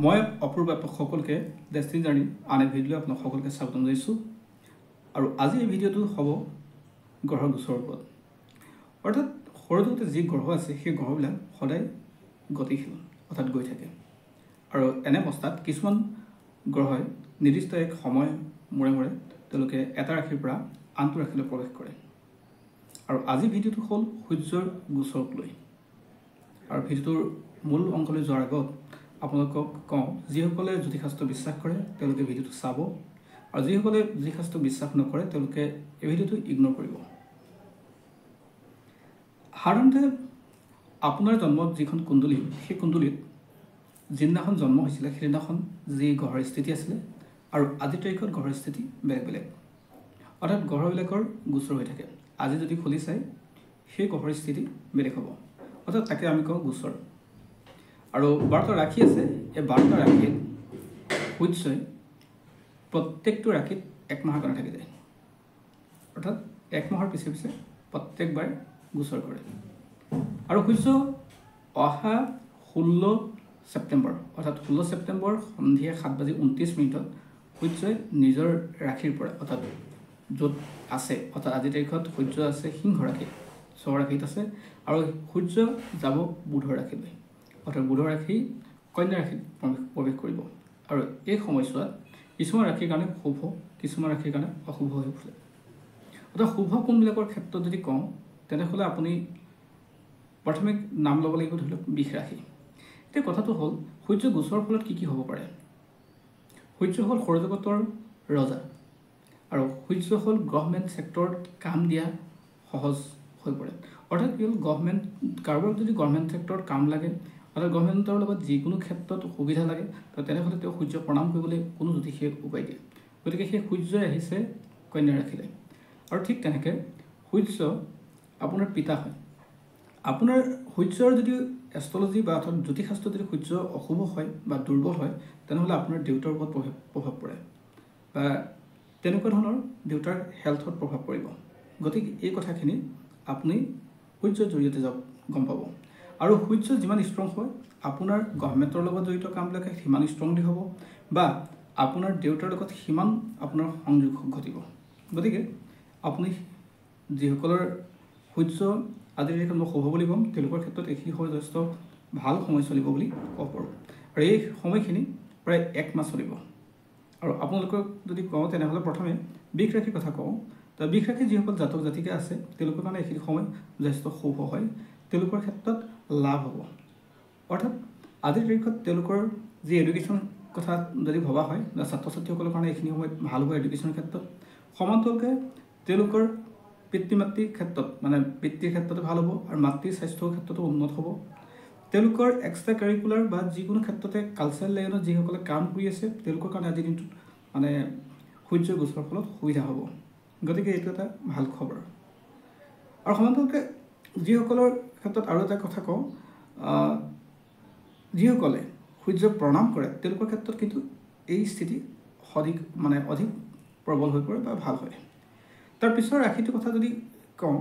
মই অপূৰ্ব সকলকে destiny journey আন এক ভিডিঅ'লৈ আপোনাক সকলকে স্বাগতম জনাইছোঁ আৰু আজি এই ভিডিঅ'টো হ'ব গ্ৰহৰ গোচৰৰ ওপৰত। অৰ্থাৎ সৌৰজগতত যি গ্ৰহ আছে সেই গ্ৰহবিলাক সদায় গতিশীল অৰ্থাৎ গৈ থাকে আৰু এনে অৱস্থাত কিছুমান গ্ৰহই নিৰ্দিষ্ট এক সময় মূৰে মূৰে তেওঁলোকে এটা ৰাশিৰ পৰা আনটো ৰাশিলৈ প্ৰৱেশ কৰে আৰু আজি ভিডিঅ'টো হ'ল সূৰ্যৰ গোচৰক লৈ। আৰু ভিডিঅ'টোৰ মূল অংশলৈ যোৱাৰ আগত আপোনালোকক কওঁ, যিসকলে জ্যোতিষশাস্ত্ৰ বিশ্বাস কৰে তেওঁলোকে ভিডিঅ'টো চাব আৰু যিসকলে জ্যোতিষশাস্ত্ৰ বিশ্বাস নকৰে তেওঁলোকে এই ভিডিঅ'টো ইগনোৰ কৰিব। সাধাৰণতে আপোনাৰ জন্মত যিখন কুণ্ডলী, সেই কুণ্ডলীত যিদিনাখন জন্ম হৈছিলে সেইদিনাখন যি গ্ৰহৰ স্থিতি আছিলে আৰু আজিৰ তাৰিখত গ্ৰহৰ স্থিতি বেলেগ বেলেগ, অৰ্থাৎ গ্ৰহবিলাকৰ গোচৰ হৈ থাকে। আজি যদি খুলি চাই সেই গ্ৰহৰ স্থিতি বেলেগ হ'ব, অৰ্থাৎ তাকে আমি কওঁ গোচৰ। আৰু 12টা ৰাশি আছে, এই 12টা ৰাশিত সূৰ্যই প্ৰত্যেকটো ৰাশিত এক মাহৰ কাৰণে থাকি যায়, অৰ্থাৎ এক মাহৰ পিছে পিছে প্ৰত্যেকবাৰ গোচৰ কৰে। আৰু সূৰ্য অহা 16 ছেপ্টেম্বৰ অৰ্থাৎ 16 ছেপ্টেম্বৰ সন্ধিয়া 7:29 সূৰ্যই নিজৰ ৰাশিৰ পৰা অৰ্থাৎ য'ত আছে, অৰ্থাৎ আজিৰ তাৰিখত সূৰ্য আছে সিংহ ৰাশিত, চৰ ৰাশিত আছে আৰু সূৰ্য যাব বুধৰ ৰাশিলৈ, অৰ্থাৎ বুধৰ ৰাশি কন্যা ৰাশিত প্ৰৱেশ কৰিব। আৰু এই সময়ছোৱাত কিছুমান ৰাশিৰ কাৰণে শুভ, কিছুমান ৰাশিৰ কাৰণে অশুভ হৈ উঠে। অৰ্থাৎ শুভ কোনবিলাকৰ ক্ষেত্ৰত যদি কওঁ তেনেহ'লে আপুনি প্ৰথমে নাম ল'ব লাগিব, ধৰি লওক বৃষ ৰাশি। এতিয়া কথাটো হ'ল সূৰ্য গোচৰৰ ফলত কি কি হ'ব পাৰে। সূৰ্য হ'ল সৌৰজগতৰ ৰজা আৰু সূৰ্য হ'ল গভৰ্ণমেণ্ট ছেক্টৰত কাম দিয়া সহজ হৈ পৰে। অৰ্থাৎ কি হ'ল, গভৰ্ণমেণ্ট কাৰোবাৰ যদি গভৰ্ণমেণ্ট ছেক্টৰত কাম লাগে অৰ্থাৎ গভৰ্ণমেণ্টৰ লগত যিকোনো ক্ষেত্ৰত সুবিধা লাগে তো তেনেহ'লে তেওঁ সূৰ্য প্ৰণাম কৰিবলৈ কোনো জ্যোতিষীয়ে উপায় দিয়ে। গতিকে সেই সূৰ্যই আহিছে কন্যা ৰাশিলৈ। আৰু ঠিক তেনেকৈ সূৰ্য আপোনাৰ পিতা হয়। আপোনাৰ সূৰ্যৰ যদি এষ্ট্ৰলজি বা অৰ্থাৎ জ্যোতিষশাস্ত্ৰ যদি সূৰ্য অশুভ হয় বা দুৰ্বল হয় তেনেহ'লে আপোনাৰ দেউতাৰ ওপৰত প্ৰভাৱ পৰে বা তেনেকুৱা ধৰণৰ দেউতাৰ হেল্থত প্ৰভাৱ পৰিব। গতিকে এই কথাখিনি আপুনি সূৰ্যৰ জৰিয়তে গম পাব। আৰু সূৰ্য যিমান ষ্ট্ৰং হয় আপোনাৰ গভৰ্ণমেণ্টৰ লগত জড়িত কামবিলাকে সিমান ষ্ট্ৰংলি হ'ব বা আপোনাৰ দেউতাৰ লগত সিমান আপোনাৰ সংযোগ ঘটিব। গতিকে আপুনি যিসকলৰ সূৰ্য আজিৰ তাৰিখত মই শুভ বুলি ক'ম তেওঁলোকৰ ক্ষেত্ৰত এইখিনি সময় যথেষ্ট ভাল সময় চলিব বুলি ক'ব পাৰোঁ। আৰু এই সময়খিনি প্ৰায় এক মাহ চলিব। আৰু আপোনালোকক যদি কওঁ তেনেহ'লে প্ৰথমে বৃষ ৰাশিৰ কথা কওঁ। তো বৃষ ৰাশিৰ যিসকল জাতক জাতিকা আছে তেওঁলোকৰ কাৰণে এইখিনি সময় যথেষ্ট শুভ হয়, তেওঁলোকৰ ক্ষেত্ৰত লাভ হ'ব। অৰ্থাৎ আজিৰ তাৰিখত তেওঁলোকৰ যি এডুকেশ্যন কথা যদি ভবা হয় ছাত্ৰ ছাত্ৰীসকলৰ কাৰণে এইখিনি সময়ত ভাল হ'ব এডুকেশ্যনৰ ক্ষেত্ৰত। সমান্তৰালকৈ তেওঁলোকৰ পিতৃ মাতৃৰ ক্ষেত্ৰত মানে পিতৃৰ ক্ষেত্ৰতো ভাল হ'ব আৰু মাতৃৰ স্বাস্থ্যৰ ক্ষেত্ৰতো উন্নত হ'ব। তেওঁলোকৰ এক্সট্ৰা কাৰিকুলাৰ বা যিকোনো ক্ষেত্ৰতে কালচাৰেল লাইনত যিসকলে কাম কৰি আছে তেওঁলোকৰ কাৰণে আজিৰ দিনটোত মানে সূৰ্য গোচৰৰ ফলত সুবিধা হ'ব। গতিকে এইটো এটা ভাল খবৰ। আৰু সমান্তৰালকৈ যিসকলৰ ক্ষেত্ৰত আৰু এটা কথা কওঁ, যিসকলে সূৰ্যক প্ৰণাম কৰে তেওঁলোকৰ ক্ষেত্ৰত কিন্তু এই স্থিতি অধিক প্ৰবল হৈ পৰে বা ভাল হয়। তাৰ পিছৰ ৰাশিটোৰ কথা যদি কওঁ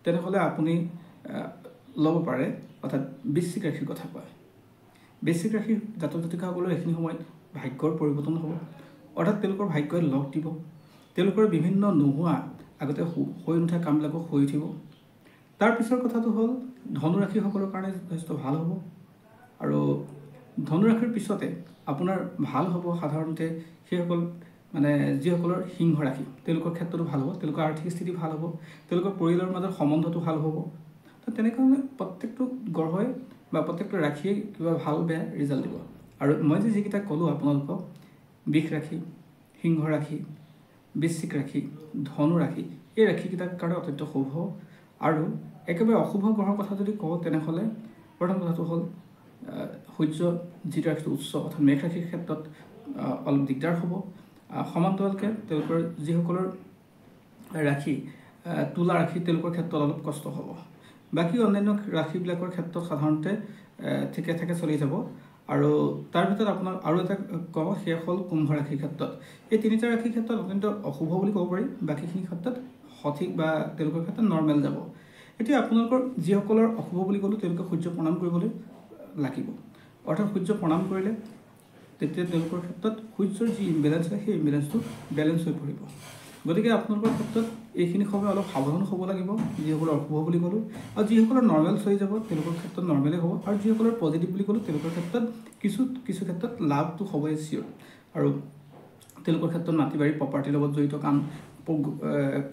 তেনেহ'লে আপুনি ল'ব পাৰে অৰ্থাৎ বৃশ্চিক ৰাশিৰ কথা কয়। বৃশ্চিক ৰাশিৰ জাতক জাতিকাসকলৰ এইখিনি সময়ত ভাগ্যৰ পৰিৱৰ্তন হ'ব, অৰ্থাৎ তেওঁলোকৰ ভাগ্যই লগ দিব। তেওঁলোকৰ বিভিন্ন নোহোৱা আগতে হৈ নুঠা কামবিলাকক হৈ উঠিব। তাৰ পিছৰ কথাটো হ'ল ধনুৰাশিসকলৰ কাৰণে যথেষ্ট ভাল হ'ব। আৰু ধনুৰাশিৰ পিছতে আপোনাৰ ভাল হ'ব সাধাৰণতে সেইসকল মানে যিসকলৰ সিংহ ৰাশি তেওঁলোকৰ ক্ষেত্ৰতো ভাল হ'ব, তেওঁলোকৰ আৰ্থিক স্থিতি ভাল হ'ব, তেওঁলোকৰ পৰিয়ালৰ মাজত সম্বন্ধটো ভাল হ'ব। তো তেনেকৈ প্ৰত্যেকটো গ্ৰহই বা প্ৰত্যেকটো ৰাশিয়ে কিবা ভাল বেয়া ৰিজাল্ট দিব। আৰু মই যিকেইটা ক'লোঁ আপোনালোকক, বৃষ ৰাশি, সিংহ ৰাশি, বৃশ্চিক ৰাশি, ধনু ৰাশি, এই ৰাশিকেইটাৰ কাৰণে অত্যন্ত শুভ। আৰু একেবাৰে অশুভ গ্ৰহৰ কথা যদি কওঁ তেনেহ'লে প্ৰথম কথাটো হ'ল সূৰ্য যিটো ৰাশিত উচ্চ অৰ্থাৎ মেঘ ৰাশিৰ ক্ষেত্ৰত অলপ দিগদাৰ হ'ব। সমান্তৰালকৈ তেওঁলোকৰ যিসকলৰ ৰাশি তুলা ৰাশি তেওঁলোকৰ ক্ষেত্ৰত অলপ কষ্ট হ'ব। বাকী অন্যান্য ৰাশিবিলাকৰ ক্ষেত্ৰত সাধাৰণতে ঠিকে ঠাকে চলি যাব। আৰু তাৰ ভিতৰত আপোনাক আৰু এটা কওঁ, সেয়া হ'ল কুম্ভ ৰাশিৰ ক্ষেত্ৰত। এই তিনিটা ৰাশিৰ ক্ষেত্ৰত অত্যন্ত অশুভ বুলি ক'ব পাৰি, বাকীখিনি ক্ষেত্ৰত সঠিক বা তেওঁলোকৰ ক্ষেত্ৰত নৰ্মেল যাব। এতিয়া আপোনালোকৰ যিসকলৰ অশুভ বুলি ক'লোঁ তেওঁলোকে সূৰ্য প্ৰণাম কৰিবলৈ লাগিব। অৰ্থাৎ সূৰ্য প্ৰণাম কৰিলে তেতিয়া তেওঁলোকৰ ক্ষেত্ৰত সূৰ্যৰ যি ইম্বেলেঞ্চ হয় সেই ইম্বেলেঞ্চটো বেলেঞ্চ হৈ পৰিব। গতিকে আপোনালোকৰ ক্ষেত্ৰত এইখিনি সময় অলপ সাৱধান হ'ব লাগিব, যিসকলৰ অশুভ বুলি ক'লোঁ, আৰু যিসকলৰ নৰ্মেল হৈ যাব তেওঁলোকৰ ক্ষেত্ৰত নৰ্মেলেই হ'ব, আৰু যিসকলৰ পজিটিভ বুলি ক'লোঁ তেওঁলোকৰ ক্ষেত্ৰত কিছু ক্ষেত্ৰত লাভটো হ'বই চিয়'ৰ। আৰু তেওঁলোকৰ ক্ষেত্ৰত মাটি বাৰী প্ৰপাৰ্টিৰ লগত জড়িত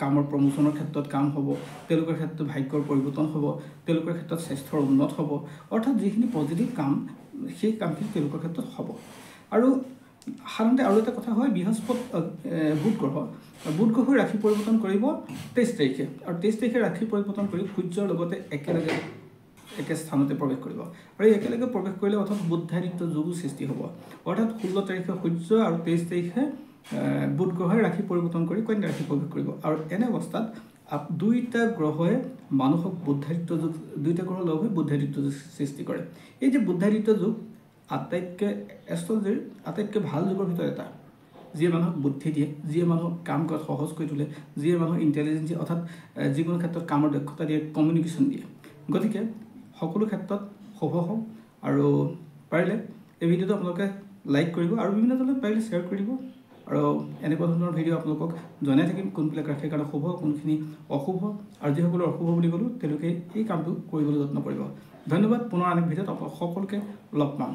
কামৰ প্ৰমোচনৰ ক্ষেত্ৰত কাম হ'ব, তেওঁলোকৰ ক্ষেত্ৰত ভাগ্যৰ পৰিৱৰ্তন হ'ব, তেওঁলোকৰ ক্ষেত্ৰত স্বাস্থ্যৰ উন্নত হ'ব, অৰ্থাৎ যিখিনি পজিটিভ কাম সেই কামখিনি তেওঁলোকৰ ক্ষেত্ৰত হ'ব। আৰু সাধাৰণতে আৰু এটা কথা হয়, বুধ গ্ৰহই ৰাশি পৰিৱৰ্তন কৰিব 23 তাৰিখে, আৰু 23 তাৰিখে ৰাশি পৰিৱৰ্তন কৰি সূৰ্যৰ লগতে একে স্থানতে প্ৰৱেশ কৰিব, আৰু এই একেলগে প্ৰৱেশ কৰিলে অৰ্থাৎ বুধাদিত্য যোগো সৃষ্টি হ'ব। অৰ্থাৎ 16 তাৰিখে সূৰ্য আৰু 23 তাৰিখে বুধ গ্ৰহই ৰাশি পৰিৱৰ্তন কৰি কন্যা ৰাশি প্ৰৱেশ কৰিব। আৰু এনে অৱস্থাত দুইটা গ্ৰহে মানুহক দুইটা গ্ৰহ লগ হৈ বুদ্ধাদিত্য যোগ সৃষ্টি কৰে। এই যে বুদ্ধাদিত্য যোগ এষ্ট্ৰলজিৰ আটাইতকৈ ভাল যুগৰ ভিতৰত এটা, যিয়ে মানুহক বুদ্ধি দিয়ে, যিয়ে মানুহক কাম কৰাত সহজ কৰি তোলে, যিয়ে মানুহক ইণ্টেলিজেঞ্চ দিয়ে, অৰ্থাৎ যিকোনো ক্ষেত্ৰত কামৰ দক্ষতা দিয়ে, কমিউনিকেশ্যন দিয়ে। গতিকে সকলো ক্ষেত্ৰত শুভ হওক, আৰু পাৰিলে এই ভিডিঅ'টো আপোনালোকে লাইক কৰিব আৰু বিভিন্ন ধৰণে পাৰিলে শ্বেয়াৰ কৰি দিব। আৰু এনেকুৱা ধৰণৰ ভিডিঅ' আপোনালোকক জনাই থাকিম কোনবিলাক ৰাশিৰ কাৰণে শুভ, কোনখিনি অশুভ, আৰু যিসকলৰ অশুভ বুলি ক'লোঁ তেওঁলোকে এই কামটো কৰিবলৈ যত্ন কৰিব। ধন্যবাদ। পুনৰ আন এক ভিডিঅ'ত আপোনালোক সকলোকে লগ পাম।